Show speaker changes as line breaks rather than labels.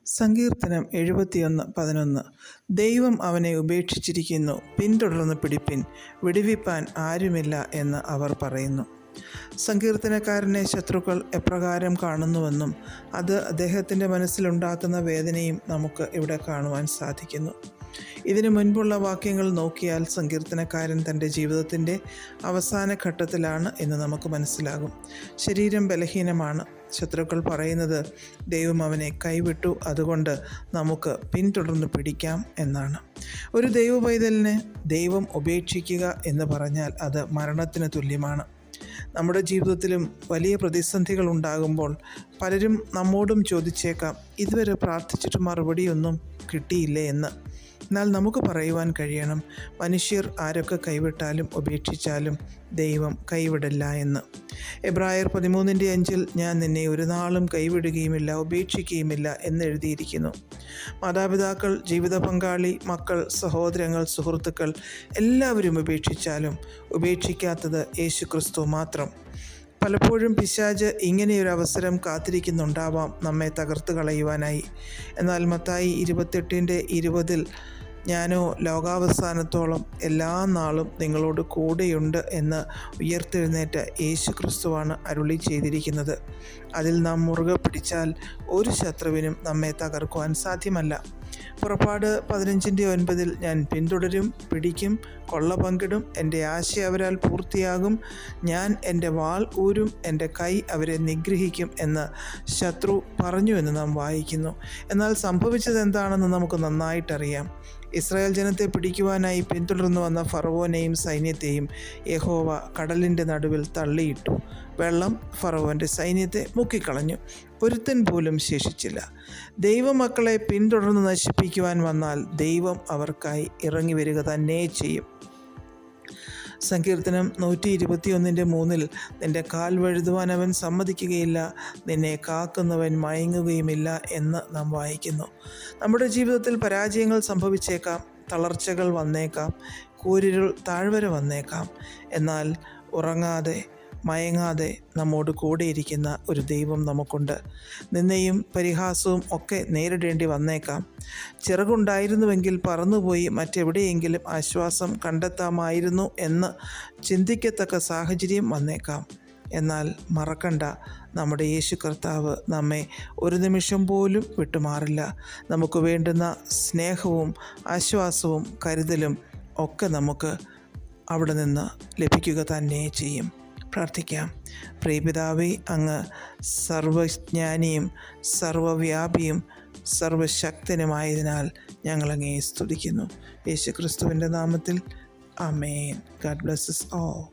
സങ്കീർത്തനം 71:11. ദൈവം അവനെ ഉപേക്ഷിച്ചിരിക്കുന്നു, പിന്തുടർന്ന് പിടിപ്പിൻ, വിടുവിപ്പാൻ ആരുമില്ല എന്ന് അവർ പറയുന്നു. സങ്കീർത്തനക്കാരനെ ശത്രുക്കൾ എപ്രകാരം കാണുന്നുവെന്നും അത് അദ്ദേഹത്തിൻ്റെ മനസ്സിലുണ്ടാക്കുന്ന വേദനയും നമുക്ക് ഇവിടെ കാണുവാൻ സാധിക്കുന്നു. ഇതിനു മുൻപുള്ള വാക്യങ്ങൾ നോക്കിയാൽ സങ്കീർത്തനക്കാരൻ തൻ്റെ ജീവിതത്തിൻ്റെ അവസാന ഘട്ടത്തിലാണ് എന്ന് നമുക്ക് മനസ്സിലാകും. ശരീരം ബലഹീനമാണ്. ശത്രുക്കൾ പറയുന്നത് ദൈവം അവനെ കൈവിട്ടു, അതുകൊണ്ട് നമുക്ക് പിന്തുടർന്ന് പിടിക്കാം എന്നാണ്. ഒരു ദൈവ പൈതലിനെ ദൈവം ഉപേക്ഷിക്കുക എന്ന് പറഞ്ഞാൽ അത് മരണത്തിന് തുല്യമാണ്. നമ്മുടെ ജീവിതത്തിലും വലിയ പ്രതിസന്ധികൾ ഉണ്ടാകുമ്പോൾ പലരും നമ്മോടും ചോദിച്ചേക്കാം, ഇതുവരെ പ്രാർത്ഥിച്ചിട്ട് മറുപടിയൊന്നും കിട്ടിയില്ലേ എന്ന്. എന്നാൽ നമുക്ക് പറയുവാൻ കഴിയണം, മനുഷ്യർ ആരൊക്കെ കൈവിട്ടാലും ഉപേക്ഷിച്ചാലും ദൈവം കൈവിടില്ല എന്ന്. എബ്രായർ 13:5 ഞാൻ നിന്നെ ഒരു നാളും കൈവിടുകയുമില്ല, ഉപേക്ഷിക്കുകയുമില്ല എന്നെഴുതിയിരിക്കുന്നു. മാതാപിതാക്കൾ, ജീവിത പങ്കാളി, മക്കൾ, സഹോദരങ്ങൾ, സുഹൃത്തുക്കൾ എല്ലാവരും ഉപേക്ഷിച്ചാലും ഉപേക്ഷിക്കാത്തത് യേശുക്രിസ്തു മാത്രം. പലപ്പോഴും പിശാച് ഇങ്ങനെയൊരു അവസരം കാത്തിരിക്കുന്നുണ്ടാവാം നമ്മെ തകർത്ത് കളയുവാനായി. എന്നാൽ മത്തായി 28:20 ഞാനോ ലോകാവസാനത്തോളം എല്ലാ നാളും നിങ്ങളോട് കൂടെയുണ്ട് എന്ന് ഉയർത്തെഴുന്നേറ്റ യേശു ക്രിസ്തുവാണ് അരുളി ചെയ്തിരിക്കുന്നത്. അതിൽ നാം മുറുകെ പിടിച്ചാൽ ഒരു ശത്രുവിനും നമ്മെ തകർക്കുവാൻ സാധ്യമല്ല. പുറപ്പാട് 15:9 ഞാൻ പിന്തുടരും, പിടിക്കും, കൊള്ള പങ്കിടും, എൻ്റെ ആശ അവരാൽ പൂർത്തിയാകും, ഞാൻ എൻ്റെ വാൾ ഊരും, എൻ്റെ കൈ അവരെ നിഗ്രഹിക്കും എന്ന് ശത്രു പറഞ്ഞു എന്ന് നാം വായിക്കുന്നു. എന്നാൽ സംഭവിച്ചത് എന്താണെന്ന് നമുക്ക് നന്നായിട്ടറിയാം. ഇസ്രായേൽ ജനത്തെ പിടിക്കുവാനായി പിന്തുടർന്നു വന്ന ഫറവോനെയും സൈന്യത്തെയും യഹോവ കടലിൻ്റെ നടുവിൽ തള്ളിയിട്ടു. വെള്ളം ഫറവോൻ്റെ സൈന്യത്തെ മുക്കിക്കളഞ്ഞു, ഒരുത്തൻ പോലും ശേഷിച്ചില്ല. ദൈവമക്കളെ പിന്തുടർന്ന് നശിപ്പിക്കുവാൻ വന്നാൽ ദൈവം അവർക്കായി ഇറങ്ങി വരിക തന്നെ ചെയ്യും. സങ്കീർത്തനം 121:3 നിന്റെ കാൽ വഴുതുവാൻ അവൻ സമ്മതിക്കുകയില്ല, നിന്നെ കാക്കുന്നവൻ മയങ്ങുകയുമില്ല എന്ന് നാം വായിക്കുന്നു. നമ്മുടെ ജീവിതത്തിൽ പരാജയങ്ങൾ സംഭവിച്ചേക്കാം, തളർച്ചകൾ വന്നേക്കാം, കൂരിരുൾ താഴ്വര വന്നേക്കാം. എന്നാൽ ഉറങ്ങാതെ മയങ്ങാതെ നമ്മോട് കൂടെയിരിക്കുന്ന ഒരു ദൈവം നമുക്കുണ്ട്. നിന്നെയും പരിഹാസവും ഒക്കെ നേരിടേണ്ടി വന്നേക്കാം. ചിറകുണ്ടായിരുന്നുവെങ്കിൽ പറന്നുപോയി മറ്റെവിടെയെങ്കിലും ആശ്വാസം കണ്ടെത്താമായിരുന്നു എന്ന് ചിന്തിക്കത്തക്ക സാഹചര്യം വന്നേക്കാം. എന്നാൽ മറക്കണ്ട, നമ്മുടെ യേശു കർത്താവ് നമ്മെ ഒരു നിമിഷം പോലും വിട്ടുമാറില്ല. നമുക്ക് വേണ്ടുന്ന സ്നേഹവും ആശ്വാസവും കരുതലും ഒക്കെ നമുക്ക് അവിടെ നിന്ന് ലഭിക്കുക തന്നെ ചെയ്യും. പ്രാർത്ഥിക്കാം. പ്രിയപിതാവേ, അങ്ങ് സർവജ്ഞാനിയും സർവവ്യാപിയും സർവശക്തനുമായതിനാൽ ഞങ്ങളങ്ങയെ സ്തുതിക്കുന്നു. യേശു ക്രിസ്തുവിൻ്റെ നാമത്തിൽ ആമേൻ. God bless us all.